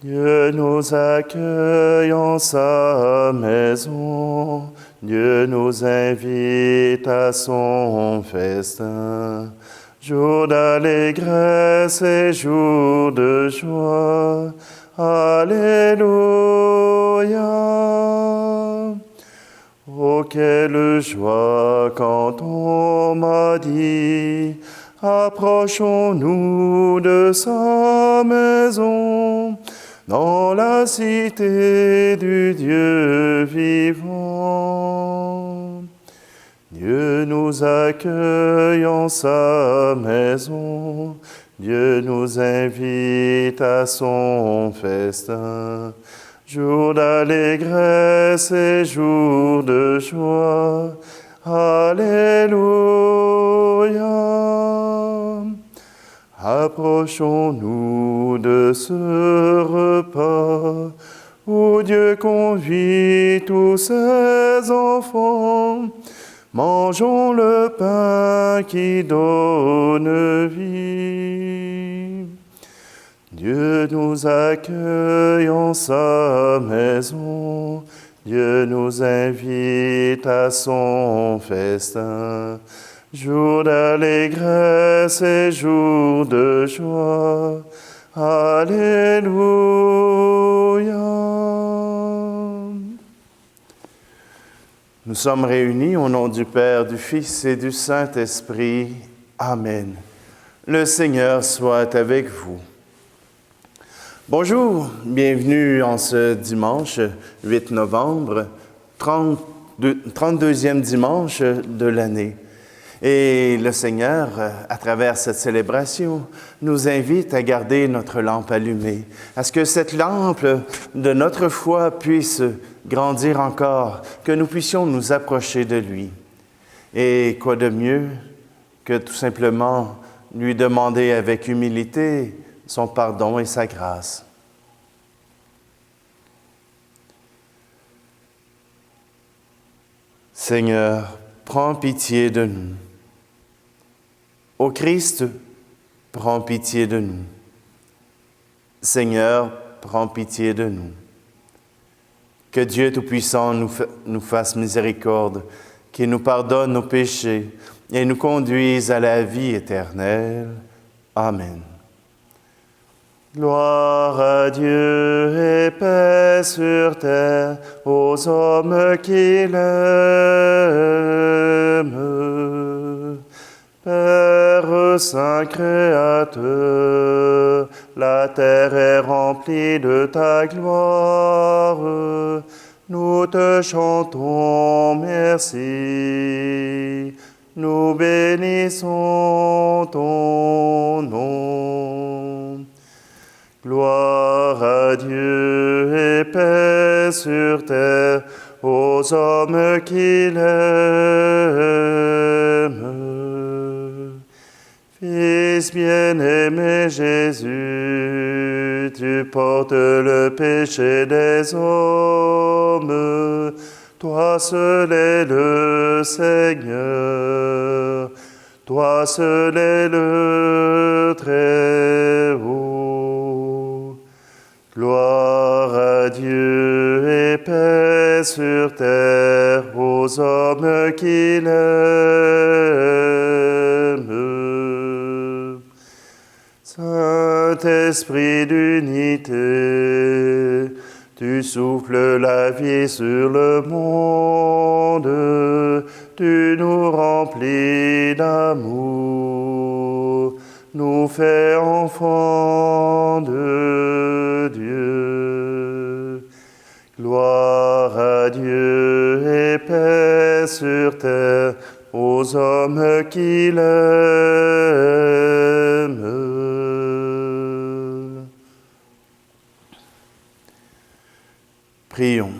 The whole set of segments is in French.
Dieu nous accueille en sa maison, Dieu nous invite à son festin. Jour d'allégresse et jour de joie, Alléluia. Oh, quelle joie quand on m'a dit, approchons-nous de sa maison, dans la cité du Dieu vivant. Dieu nous accueille en sa maison, Dieu nous invite à son festin. Jour d'allégresse et jour de joie, Alléluia. Approchons-nous de ce repas où Dieu convie tous ses enfants. Mangeons le pain qui donne vie. Dieu nous accueille en sa maison, Dieu nous invite à son festin. Jour d'allégresse et jour de joie, Alléluia. Nous sommes réunis au nom du Père, du Fils et du Saint-Esprit. Amen. Le Seigneur soit avec vous. Bonjour, bienvenue en ce dimanche 8 novembre, 32e dimanche de l'année. Et le Seigneur, à travers cette célébration, nous invite à garder notre lampe allumée, à ce que cette lampe de notre foi puisse grandir encore, que nous puissions nous approcher de lui. Et quoi de mieux que tout simplement lui demander avec humilité son pardon et sa grâce. Seigneur, prends pitié de nous. Ô Christ, prends pitié de nous. Seigneur, prends pitié de nous. Que Dieu Tout-Puissant nous fasse miséricorde, qu'il nous pardonne nos péchés et nous conduise à la vie éternelle. Amen. Gloire à Dieu et paix sur terre aux hommes qui l'aiment. Père Saint Créateur, la terre est remplie de ta gloire. Nous te chantons merci. Nous bénissons ton nom. Gloire à Dieu et paix sur terre aux hommes qui l'aiment. Fils bien-aimé Jésus, tu portes le péché des hommes. Toi seul es le Seigneur. Toi seul es le Très-Haut. Gloire à Dieu et paix sur terre aux hommes qui l'aiment. Saint-Esprit d'unité, tu souffles la vie sur le monde, tu nous remplis d'amour, nous fais enfants de Dieu. Gloire à Dieu et paix sur terre aux hommes qui l'aiment. Prions.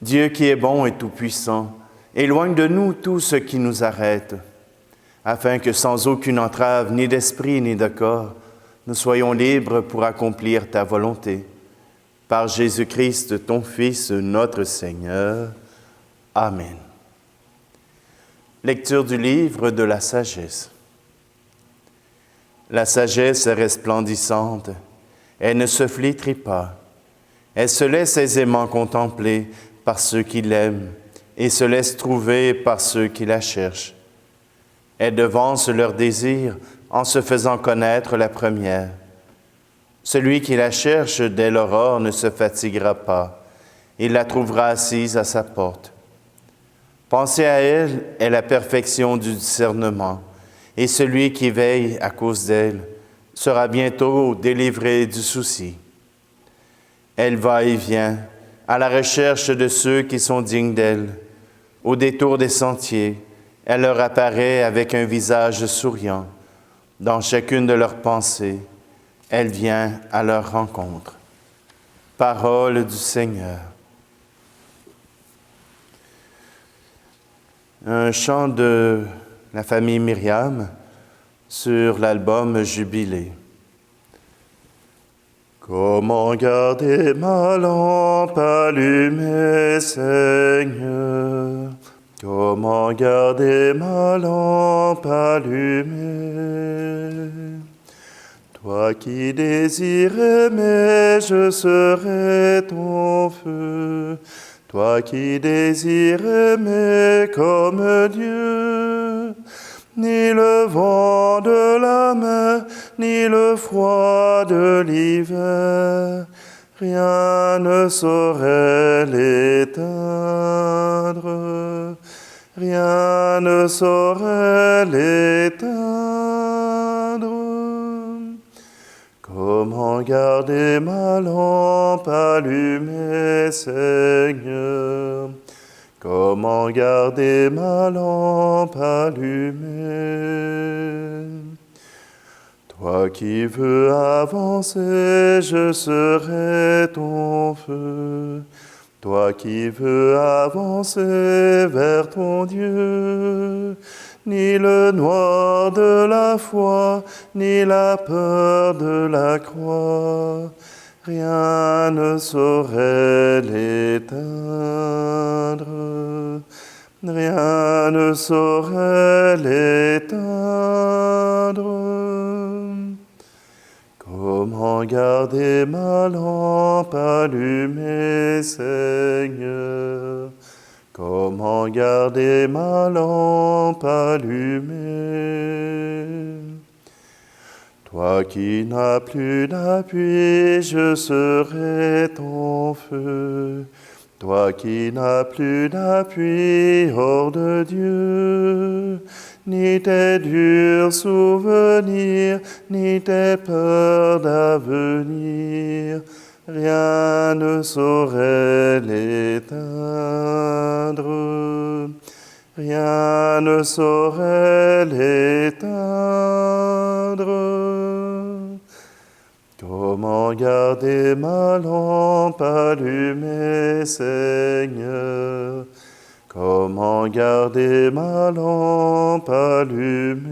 Dieu qui est bon et tout-puissant, éloigne de nous tout ce qui nous arrête, afin que sans aucune entrave, ni d'esprit, ni de corps, nous soyons libres pour accomplir ta volonté. Par Jésus-Christ, ton Fils, notre Seigneur. Amen. Lecture du livre de la sagesse. La sagesse est resplendissante. Elle ne se flétrit pas. Elle se laisse aisément contempler par ceux qui l'aiment et se laisse trouver par ceux qui la cherchent. Elle devance leurs désirs en se faisant connaître la première. Celui qui la cherche dès l'aurore ne se fatiguera pas. Il la trouvera assise à sa porte. Penser à elle est la perfection du discernement, et celui qui veille à cause d'elle sera bientôt délivré du souci. Elle va et vient à la recherche de ceux qui sont dignes d'elle. Au détour des sentiers, elle leur apparaît avec un visage souriant. Dans chacune de leurs pensées, elle vient à leur rencontre. Parole du Seigneur. Un chant de la famille Myriam sur l'album Jubilé. Comment garder ma lampe allumée, Seigneur? Comment garder ma lampe allumée? Toi qui désires aimer, je serai ton feu. Toi qui désires aimer comme Dieu. Ni le vent de la mer, ni le froid de l'hiver, rien ne saurait l'éteindre. Rien ne saurait l'éteindre. Comment garder ma lampe allumée, Seigneur? Comment garder ma lampe allumée? Toi qui veux avancer, je serai ton feu. Toi qui veux avancer vers ton Dieu, ni le noir de la foi, ni la peur de la croix, rien ne saurait l'éteindre. Rien ne saurait l'éteindre. Comment garder ma lampe allumée, Seigneur? Comment garder ma lampe allumée? Toi qui n'as plus d'appui, je serai ton feu. Toi qui n'as plus d'appui hors de Dieu, ni tes durs souvenirs, ni tes peurs d'avenir, rien ne saurait l'éteindre. Rien ne saurait l'éteindre. Comment garder ma lampe allumée, Seigneur? Comment garder ma lampe allumée?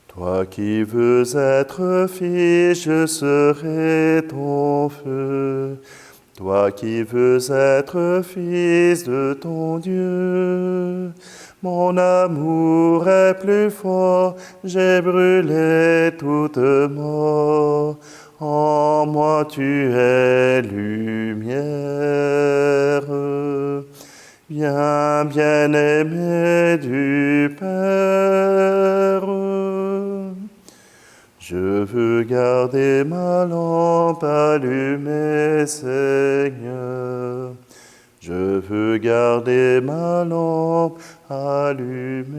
Toi qui veux être fils, je serai ton feu. Toi qui veux être fils de ton Dieu, mon amour est plus fort, j'ai brûlé toute mort. En moi tu es lumière. Viens bien-aimé du Père. Je veux garder ma lampe allumée, Seigneur. Je veux garder ma lampe allumée.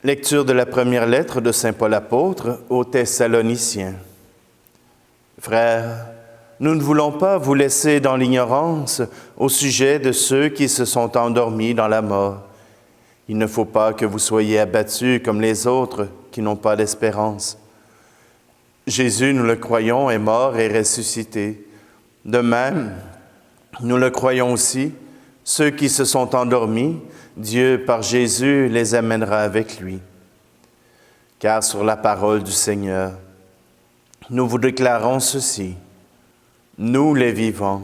Lecture de la première lettre de Saint Paul apôtre aux Thessaloniciens. Frères, nous ne voulons pas vous laisser dans l'ignorance au sujet de ceux qui se sont endormis dans la mort. Il ne faut pas que vous soyez abattus comme les autres qui n'ont pas d'espérance. Jésus, nous le croyons, est mort et ressuscité. De même, nous le croyons aussi, ceux qui se sont endormis, Dieu, par Jésus, les amènera avec lui. Car sur la parole du Seigneur, nous vous déclarons ceci. Nous les vivants,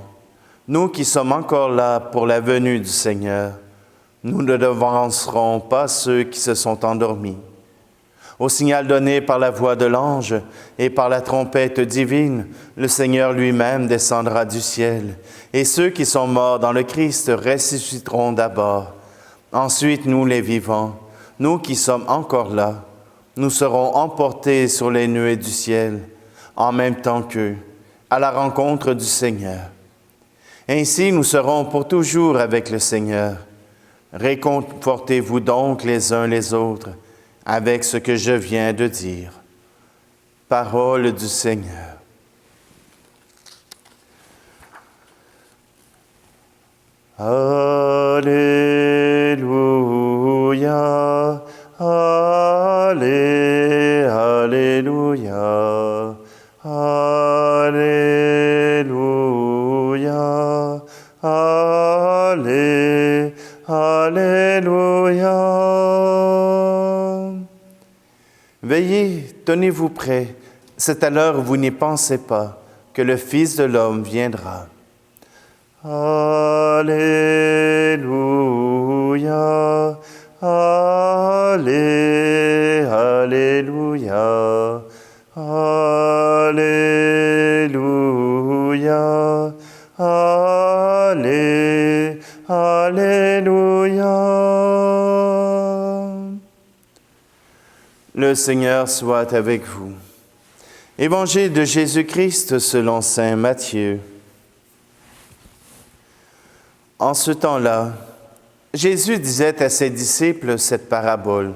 nous qui sommes encore là pour la venue du Seigneur, Nous ne devancerons pas ceux qui se sont endormis. Au signal donné par la voix de l'ange et par la trompette divine, le Seigneur lui-même descendra du ciel, et ceux qui sont morts dans le Christ ressusciteront d'abord. Ensuite, nous les vivants, nous qui sommes encore là, nous serons emportés sur les nuées du ciel, en même temps qu'eux, à la rencontre du Seigneur. Ainsi, nous serons pour toujours avec le Seigneur. Réconfortez-vous donc les uns les autres avec ce que je viens de dire. Parole du Seigneur. Alléluia, Alléluia, Alléluia, Alléluia. Veillez, tenez-vous prêts, c'est à l'heure où vous n'y pensez pas que le Fils de l'homme viendra. Alléluia, Alléluia, Alléluia, Alléluia. Le Seigneur soit avec vous. Évangile de Jésus-Christ selon saint Matthieu. En ce temps-là, Jésus disait à ses disciples cette parabole.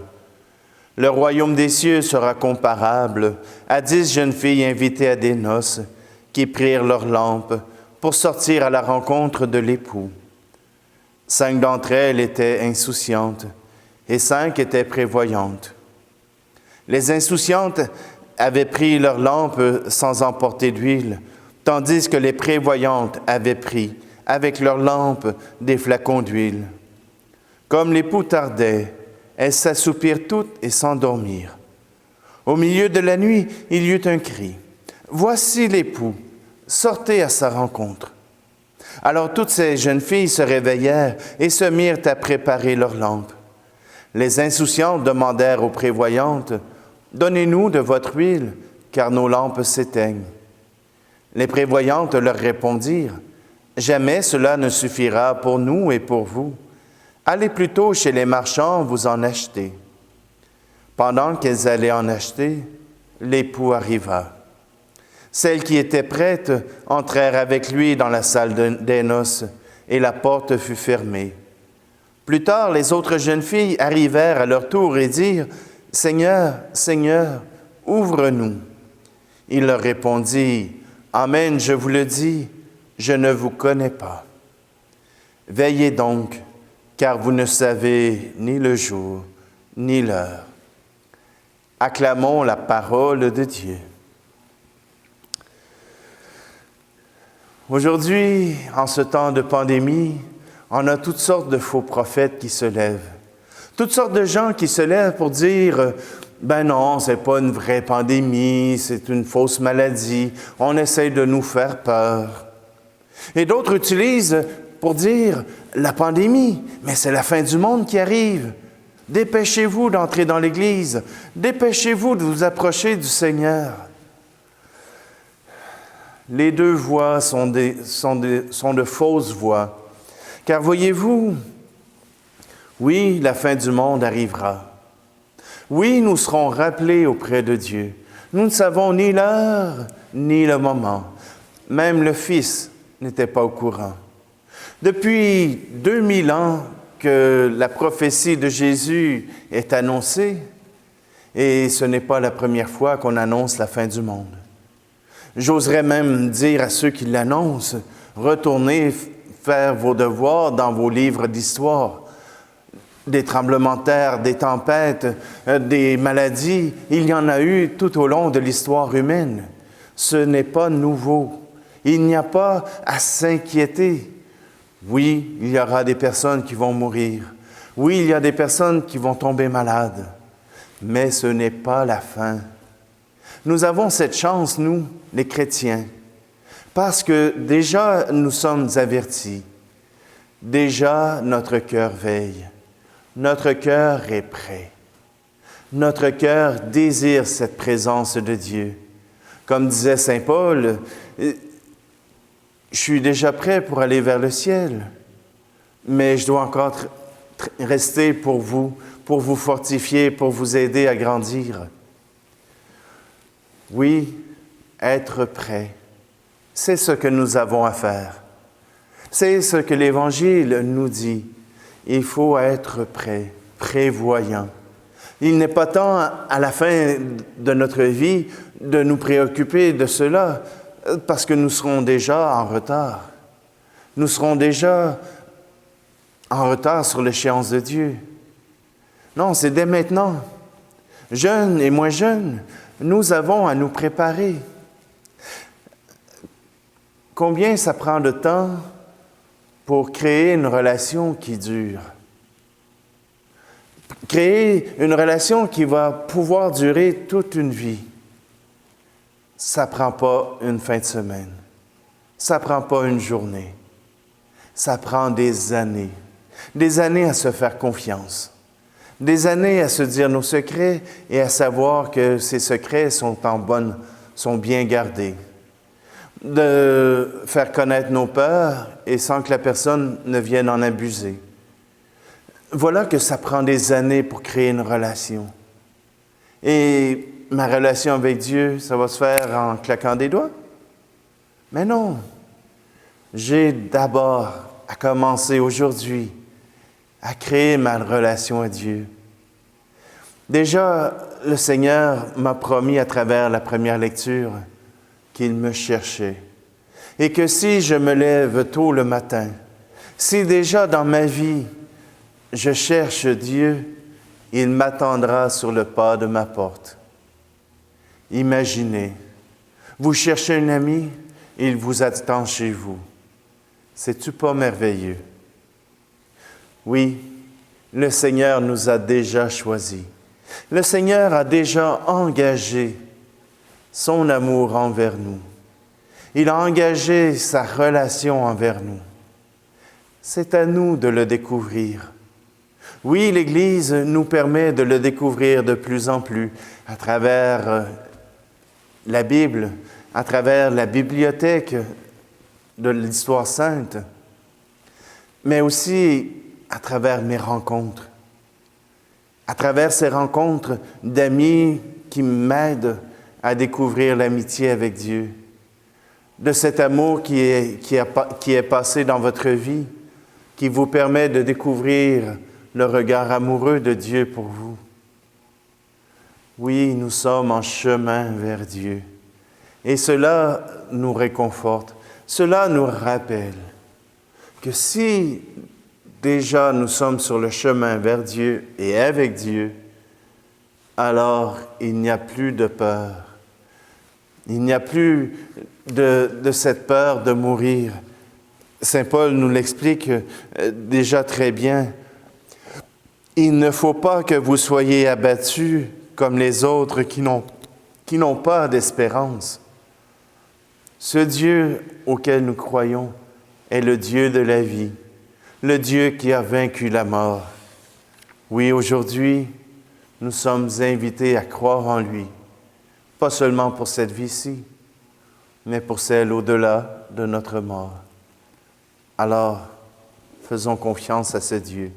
Le royaume des cieux sera comparable à 10 jeunes filles invitées à des noces qui prirent leurs lampes pour sortir à la rencontre de l'époux. 5 d'entre elles étaient insouciantes et 5 étaient prévoyantes. Les insouciantes avaient pris leurs lampes sans emporter d'huile, tandis que les prévoyantes avaient pris, avec leurs lampes, des flacons d'huile. Comme l'époux tardait, elles s'assoupirent toutes et s'endormirent. Au milieu de la nuit, il y eut un cri. « Voici l'époux, sortez à sa rencontre. » Alors toutes ces jeunes filles se réveillèrent et se mirent à préparer leurs lampes. Les insouciantes demandèrent aux prévoyantes, « Donnez-nous de votre huile, car nos lampes s'éteignent. » Les prévoyantes leur répondirent, « Jamais cela ne suffira pour nous et pour vous. Allez plutôt chez les marchands vous en acheter. » Pendant qu'elles allaient en acheter, l'époux arriva. Celles qui étaient prêtes entrèrent avec lui dans la salle des noces, et la porte fut fermée. Plus tard, les autres jeunes filles arrivèrent à leur tour et dirent, « Seigneur, Seigneur, ouvre-nous. » Il leur répondit, « Amen, je vous le dis, je ne vous connais pas. Veillez donc, car vous ne savez ni le jour, ni l'heure. » Acclamons la parole de Dieu. Aujourd'hui, en ce temps de pandémie, on a toutes sortes de faux prophètes qui se lèvent. Toutes sortes de gens qui se lèvent pour dire « Ben non, c'est pas une vraie pandémie, c'est une fausse maladie, on essaie de nous faire peur. » Et d'autres utilisent pour dire « La pandémie, mais c'est la fin du monde qui arrive. Dépêchez-vous d'entrer dans l'Église, dépêchez-vous de vous approcher du Seigneur. » Les deux voies sont de fausses voies. Car voyez-vous, oui, la fin du monde arrivera. Oui, nous serons rappelés auprès de Dieu. Nous ne savons ni l'heure, ni le moment. Même le Fils n'était pas au courant. Depuis 2000 ans que la prophétie de Jésus est annoncée, et ce n'est pas la première fois qu'on annonce la fin du monde. J'oserais même dire à ceux qui l'annoncent, retournez faire vos devoirs dans vos livres d'histoire. Des tremblements de terre, des tempêtes, des maladies, il y en a eu tout au long de l'histoire humaine. Ce n'est pas nouveau. Il n'y a pas à s'inquiéter. Oui, il y aura des personnes qui vont mourir. Oui, il y a des personnes qui vont tomber malades. Mais ce n'est pas la fin. Nous avons cette chance, nous, les chrétiens, parce que déjà nous sommes avertis. Déjà notre cœur veille. Notre cœur est prêt. Notre cœur désire cette présence de Dieu. Comme disait saint Paul, je suis déjà prêt pour aller vers le ciel, mais je dois encore rester pour vous fortifier, pour vous aider à grandir. Oui, être prêt, c'est ce que nous avons à faire. C'est ce que l'Évangile nous dit. Il faut être prêt, prévoyant. Il n'est pas temps, à la fin de notre vie, de nous préoccuper de cela, parce que nous serons déjà en retard. Nous serons déjà en retard sur l'échéance de Dieu. Non, c'est dès maintenant. Jeunes et moins jeunes, nous avons à nous préparer. Combien ça prend de temps pour créer une relation qui dure? Créer une relation qui va pouvoir durer toute une vie. Ça ne prend pas une fin de semaine. Ça ne prend pas une journée. Ça prend des années. Des années à se faire confiance. Des années à se dire nos secrets et à savoir que ces secrets sont bien gardés. De faire connaître nos peurs et sans que la personne ne vienne en abuser. Voilà que ça prend des années pour créer une relation. Et ma relation avec Dieu, ça va se faire en claquant des doigts? Mais non. J'ai d'abord à commencer aujourd'hui à créer ma relation à Dieu. Déjà, le Seigneur m'a promis à travers la première lecture qu'il me cherchait. Et que si je me lève tôt le matin, si déjà dans ma vie, je cherche Dieu, il m'attendra sur le pas de ma porte. Imaginez, vous cherchez un ami, il vous attend chez vous. C'est-tu pas merveilleux? Oui, le Seigneur nous a déjà choisis. Le Seigneur a déjà engagé son amour envers nous. Il a engagé sa relation envers nous. C'est à nous de le découvrir. Oui, l'Église nous permet de le découvrir de plus en plus à travers la Bible, à travers la bibliothèque de l'Histoire sainte, mais aussi à travers mes rencontres, à travers ces rencontres d'amis qui m'aident à découvrir l'amitié avec Dieu, de cet amour qui est passé dans votre vie, qui vous permet de découvrir le regard amoureux de Dieu pour vous. Oui, nous sommes en chemin vers Dieu. Et cela nous réconforte, cela nous rappelle que si déjà nous sommes sur le chemin vers Dieu et avec Dieu, alors il n'y a plus de peur. Il n'y a plus de cette peur de mourir. Saint Paul nous l'explique déjà très bien. Il ne faut pas que vous soyez abattus comme les autres qui n'ont pas d'espérance. Ce Dieu auquel nous croyons est le Dieu de la vie, le Dieu qui a vaincu la mort. Oui, aujourd'hui, nous sommes invités à croire en lui, pas seulement pour cette vie-ci, mais pour celle au-delà de notre mort. Alors, faisons confiance à ce Dieu.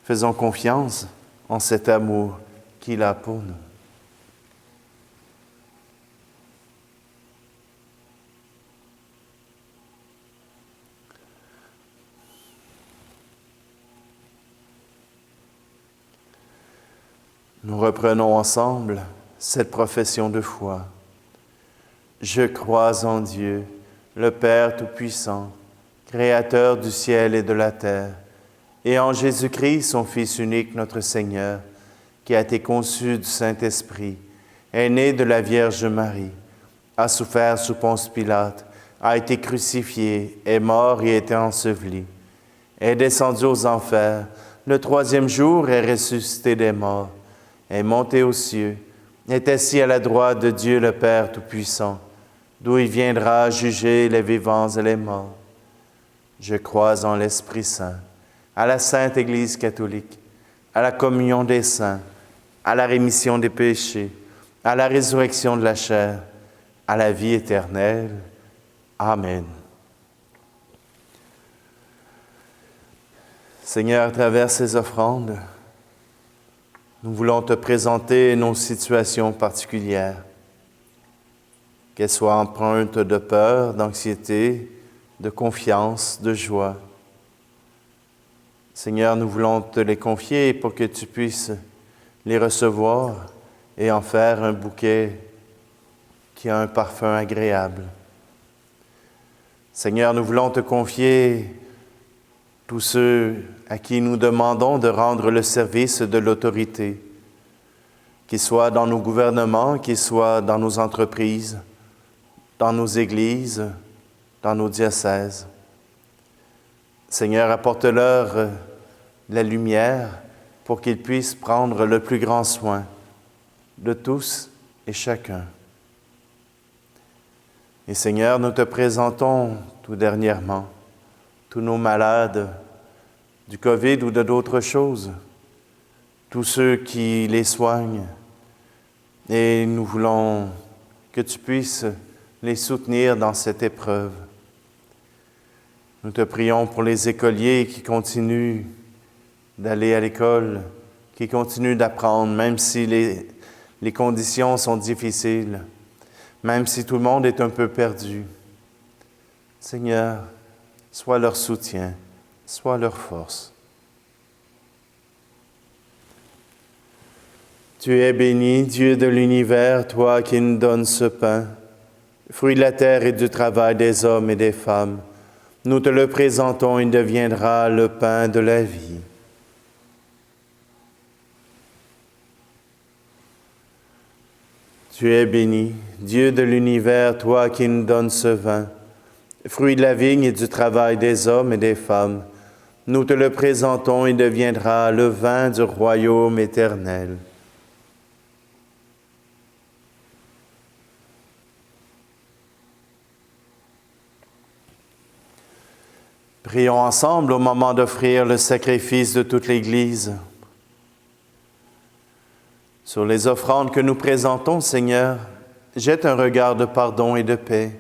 Faisons confiance en cet amour qu'il a pour nous. Nous reprenons ensemble cette profession de foi. Je crois en Dieu, le Père Tout-Puissant, Créateur du ciel et de la terre, et en Jésus-Christ, son Fils unique, notre Seigneur, qui a été conçu du Saint-Esprit, est né de la Vierge Marie, a souffert sous Ponce Pilate, a été crucifié, est mort et été enseveli, est descendu aux enfers, le troisième jour est ressuscité des morts, est monté aux cieux, est assis à la droite de Dieu le Père Tout-Puissant, d'où il viendra juger les vivants et les morts. Je crois en l'Esprit Saint, à la Sainte Église catholique, à la communion des saints, à la rémission des péchés, à la résurrection de la chair, à la vie éternelle. Amen. Seigneur, à travers ces offrandes, nous voulons te présenter nos situations particulières, qu'elles soient empreintes de peur, d'anxiété, de confiance, de joie. Seigneur, nous voulons te les confier pour que tu puisses les recevoir et en faire un bouquet qui a un parfum agréable. Seigneur, nous voulons te confier tous ceux à qui nous demandons de rendre le service de l'autorité, qu'ils soient dans nos gouvernements, qu'ils soient dans nos entreprises, dans nos églises, dans nos diocèses. Seigneur, apporte-leur la lumière pour qu'ils puissent prendre le plus grand soin de tous et chacun. Et Seigneur, nous te présentons tout dernièrement tous nos malades du COVID ou de d'autres choses, tous ceux qui les soignent, et nous voulons que tu puisses les soutenir dans cette épreuve. Nous te prions pour les écoliers qui continuent d'aller à l'école, qui continuent d'apprendre, même si les conditions sont difficiles, même si tout le monde est un peu perdu. Seigneur, sois leur soutien, sois leur force. Tu es béni, Dieu de l'univers, toi qui nous donnes ce pain, fruit de la terre et du travail des hommes et des femmes. Nous te le présentons, il deviendra le pain de la vie. Tu es béni, Dieu de l'univers, toi qui nous donnes ce vin, fruit de la vigne et du travail des hommes et des femmes. Nous te le présentons, il deviendra le vin du royaume éternel. Prions ensemble au moment d'offrir le sacrifice de toute l'Église. Sur les offrandes que nous présentons, Seigneur, jette un regard de pardon et de paix.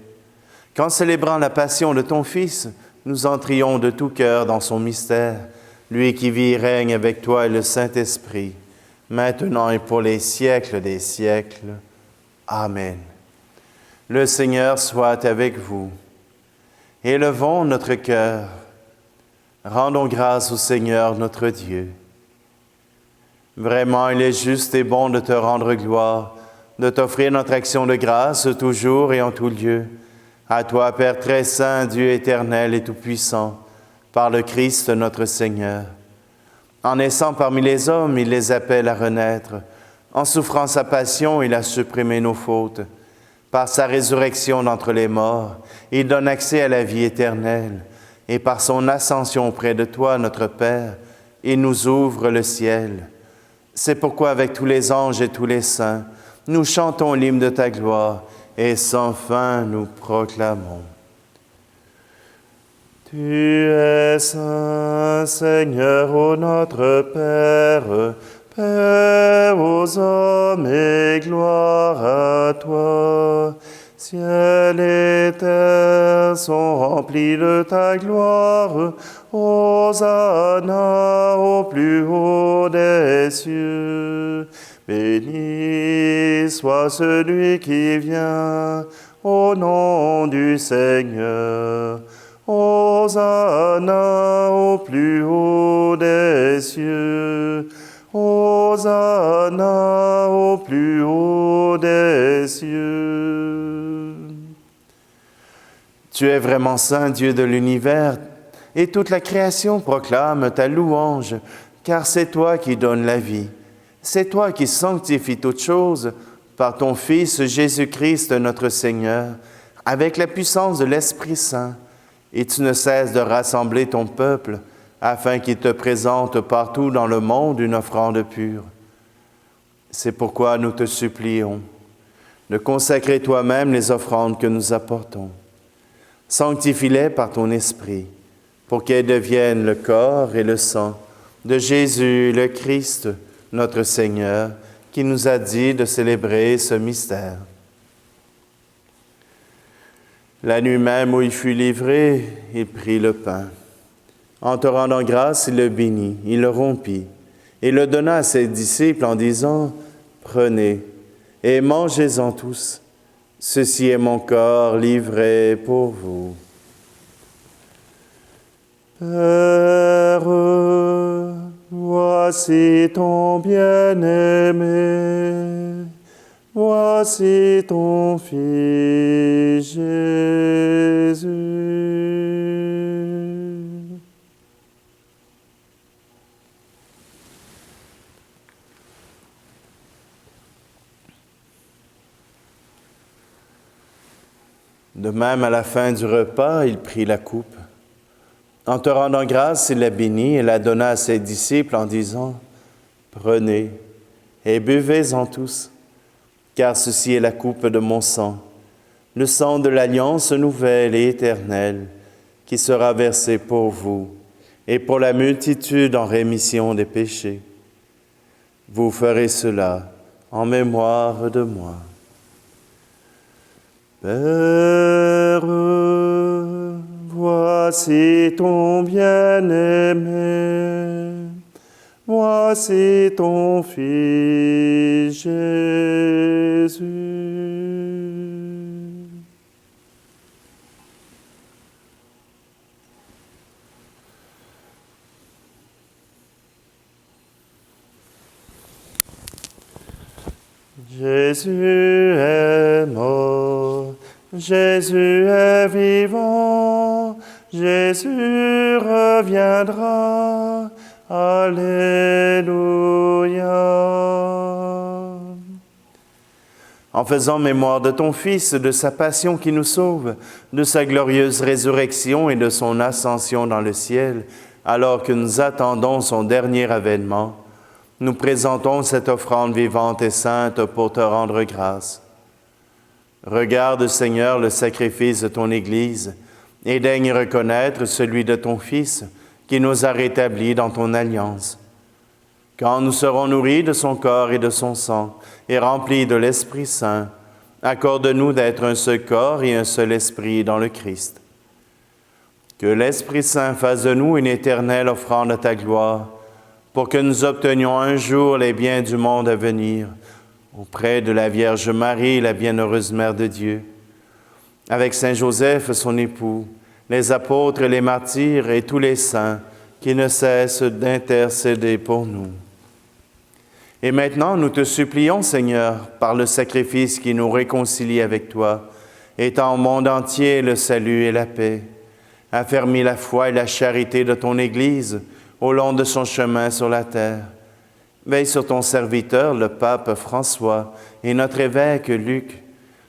Qu'en célébrant la passion de ton Fils, nous entrions de tout cœur dans son mystère, lui qui vit et règne avec toi et le Saint-Esprit, maintenant et pour les siècles des siècles. Amen. Le Seigneur soit avec vous. Élevons notre cœur. Rendons grâce au Seigneur notre Dieu. Vraiment, il est juste et bon de te rendre gloire, de t'offrir notre action de grâce toujours et en tout lieu. À toi, Père très saint, Dieu éternel et tout-puissant, par le Christ notre Seigneur. En naissant parmi les hommes, il les appelle à renaître. En souffrant sa passion, il a supprimé nos fautes. Par sa résurrection d'entre les morts, il donne accès à la vie éternelle. Et par son ascension auprès de toi, notre Père, il nous ouvre le ciel. C'est pourquoi, avec tous les anges et tous les saints, nous chantons l'hymne de ta gloire et sans fin nous proclamons. Tu es saint, Seigneur, ô notre Père, Père aux hommes et gloire à toi. Ciel et terre sont remplis de ta gloire. Hosanna au plus haut des cieux. Béni soit celui qui vient au nom du Seigneur. Hosanna au plus haut des cieux. Hosanna au plus haut des cieux. Tu es vraiment saint, Dieu de l'univers, et toute la création proclame ta louange, car c'est toi qui donnes la vie. C'est toi qui sanctifies toutes choses par ton Fils Jésus-Christ notre Seigneur, avec la puissance de l'Esprit Saint, et tu ne cesses de rassembler ton peuple afin qu'il te présente partout dans le monde une offrande pure. C'est pourquoi nous te supplions de consacrer toi-même les offrandes que nous apportons. Sanctifie-les par ton Esprit, pour qu'elles deviennent le corps et le sang de Jésus le Christ, notre Seigneur, qui nous a dit de célébrer ce mystère. La nuit même où il fut livré, il prit le pain. En te rendant grâce, il le bénit, il le rompit, et le donna à ses disciples en disant, « Prenez et mangez-en tous. Ceci est mon corps livré pour vous. » Père, voici ton bien-aimé, voici ton Fils Jésus. De même, à la fin du repas, il prit la coupe. En te rendant grâce, il la bénit et la donna à ses disciples en disant, « Prenez et buvez-en tous, car ceci est la coupe de mon sang, le sang de l'alliance nouvelle et éternelle, qui sera versé pour vous et pour la multitude en rémission des péchés. Vous ferez cela en mémoire de moi. » Père, voici ton bien-aimé, voici ton Fils Jésus. Jésus est mort, Jésus est vivant, Jésus reviendra. Alléluia. En faisant mémoire de ton Fils, de sa passion qui nous sauve, de sa glorieuse résurrection et de son ascension dans le ciel, alors que nous attendons son dernier avènement, nous présentons cette offrande vivante et sainte pour te rendre grâce. Regarde, Seigneur, le sacrifice de ton Église et daigne reconnaître celui de ton Fils qui nous a rétablis dans ton alliance. Quand nous serons nourris de son corps et de son sang et remplis de l'Esprit Saint, accorde-nous d'être un seul corps et un seul esprit dans le Christ. Que l'Esprit Saint fasse de nous une éternelle offrande à ta gloire, pour que nous obtenions un jour les biens du monde à venir, auprès de la Vierge Marie, la bienheureuse Mère de Dieu, avec Saint Joseph, son époux, les apôtres et les martyrs et tous les saints qui ne cessent d'intercéder pour nous. Et maintenant, nous te supplions, Seigneur, par le sacrifice qui nous réconcilie avec toi, étends au monde entier le salut et la paix. Affermis la foi et la charité de ton Église au long de son chemin sur la terre. Veille sur ton serviteur, le pape François, et notre évêque Luc,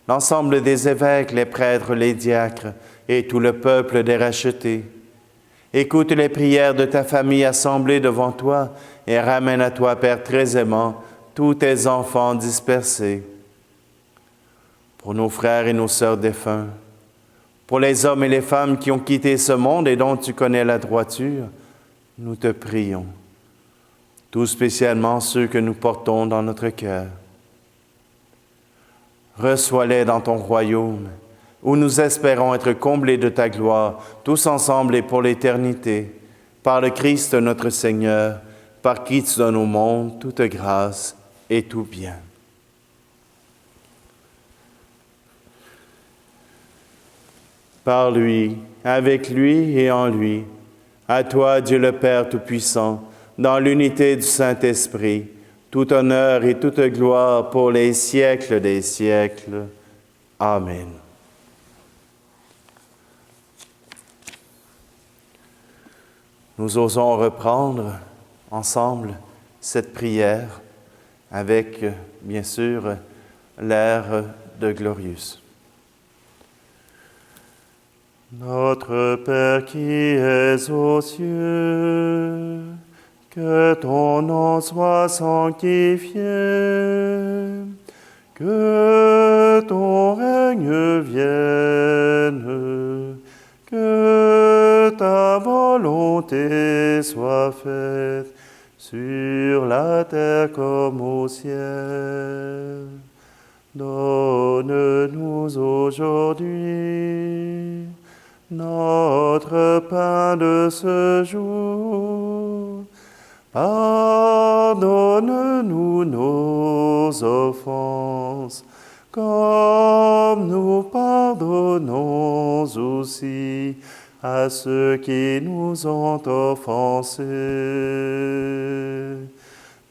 l'ensemble des évêques, les prêtres, les diacres, et tout le peuple des rachetés. Écoute les prières de ta famille assemblée devant toi, et ramène à toi, Père très aimant, tous tes enfants dispersés. Pour nos frères et nos sœurs défunts, pour les hommes et les femmes qui ont quitté ce monde et dont tu connais la droiture, nous te prions, tout spécialement ceux que nous portons dans notre cœur. Reçois-les dans ton royaume, où nous espérons être comblés de ta gloire, tous ensemble et pour l'éternité, par le Christ notre Seigneur, par qui tu donnes au monde toute grâce et tout bien. Par lui, avec lui et en lui, à toi, Dieu le Père Tout-Puissant, dans l'unité du Saint-Esprit, tout honneur et toute gloire pour les siècles des siècles. Amen. Nous osons reprendre ensemble cette prière avec, bien sûr, l'air de Glorious. Notre Père qui es aux cieux, que ton nom soit sanctifié, que ton règne vienne, que Que ta volonté soit faite sur la terre comme au ciel. Donne-nous aujourd'hui notre pain de ce jour. Pardonne-nous nos offenses, comme nous pardonnons aussi à ceux qui nous ont offensés.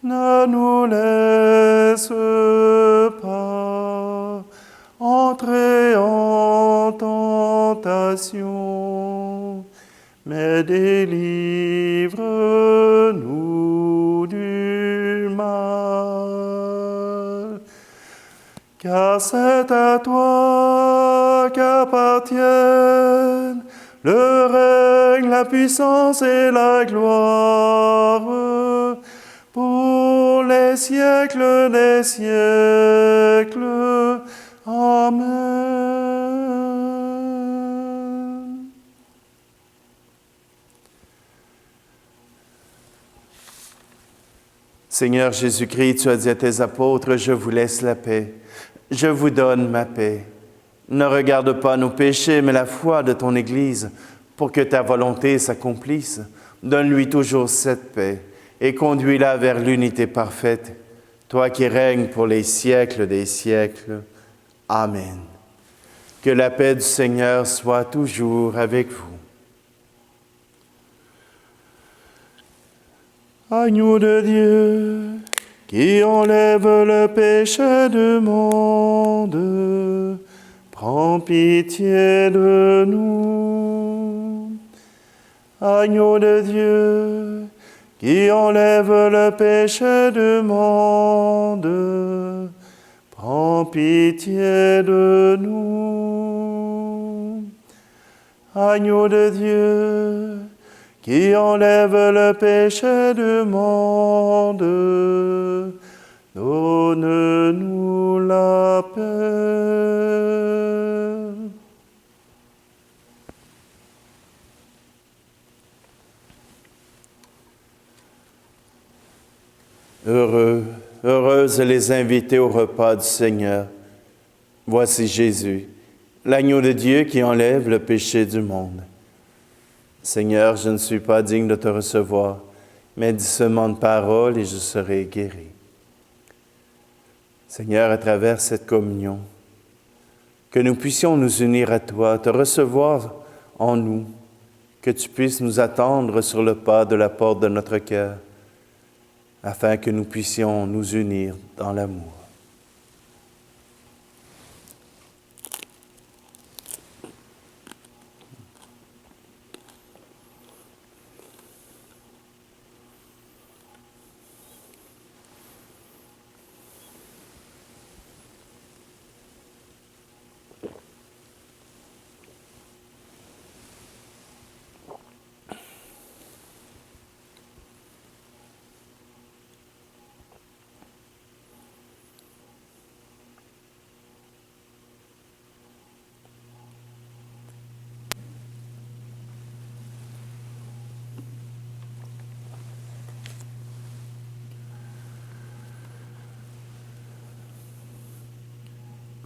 Ne nous laisse pas entrer en tentation, mais délivre-nous du mal. Car c'est à toi qu'appartiennent le règne, la puissance et la gloire pour les siècles des siècles. Amen. Seigneur Jésus-Christ, tu as dit à tes apôtres, je vous laisse la paix, je vous donne ma paix. Ne regarde pas nos péchés, mais la foi de ton Église, pour que ta volonté s'accomplisse. Donne-lui toujours cette paix et conduis-la vers l'unité parfaite, toi qui règnes pour les siècles des siècles. Amen. Que la paix du Seigneur soit toujours avec vous. Agneau de Dieu, qui enlève le péché du monde, prends pitié de nous. Agneau de Dieu, qui enlève le péché du monde, prends pitié de nous. Agneau de Dieu, qui enlève le péché du monde, donne-nous la paix. Heureuses les invités au repas du Seigneur. Voici Jésus, l'agneau de Dieu qui enlève le péché du monde. Seigneur, je ne suis pas digne de te recevoir, mais dis seulement une parole et je serai guéri. Seigneur, à travers cette communion, que nous puissions nous unir à toi, te recevoir en nous, que tu puisses nous attendre sur le pas de la porte de notre cœur, afin que nous puissions nous unir dans l'amour.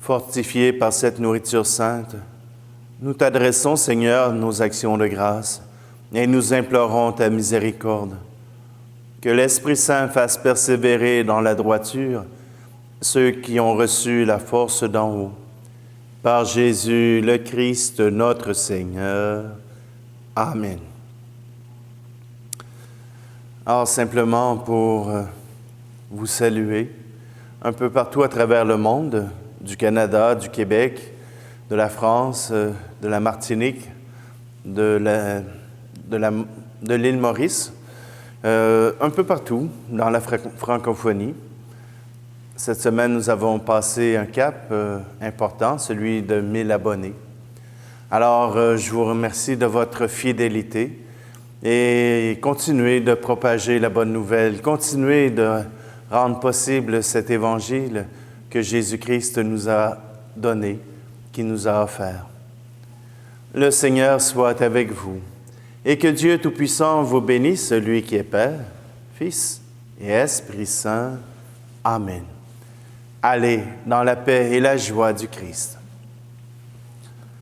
Fortifiés par cette nourriture sainte, nous t'adressons, Seigneur, nos actions de grâce et nous implorons ta miséricorde. Que l'Esprit Saint fasse persévérer dans la droiture ceux qui ont reçu la force d'en haut. Par Jésus le Christ, notre Seigneur. Amen. Alors, simplement pour vous saluer, un peu partout à travers le monde, du Canada, du Québec, de la France, de la Martinique, de l'île Maurice, un peu partout dans la francophonie. Cette semaine, nous avons passé un cap important, celui de 1000 abonnés. Alors, je vous remercie de votre fidélité et continuez de propager la bonne nouvelle, continuez de rendre possible cet évangile que Jésus-Christ nous a donné, qui nous a offert. Le Seigneur soit avec vous, et que Dieu Tout-Puissant vous bénisse, lui qui est Père, Fils et Esprit Saint. Amen. Allez dans la paix et la joie du Christ.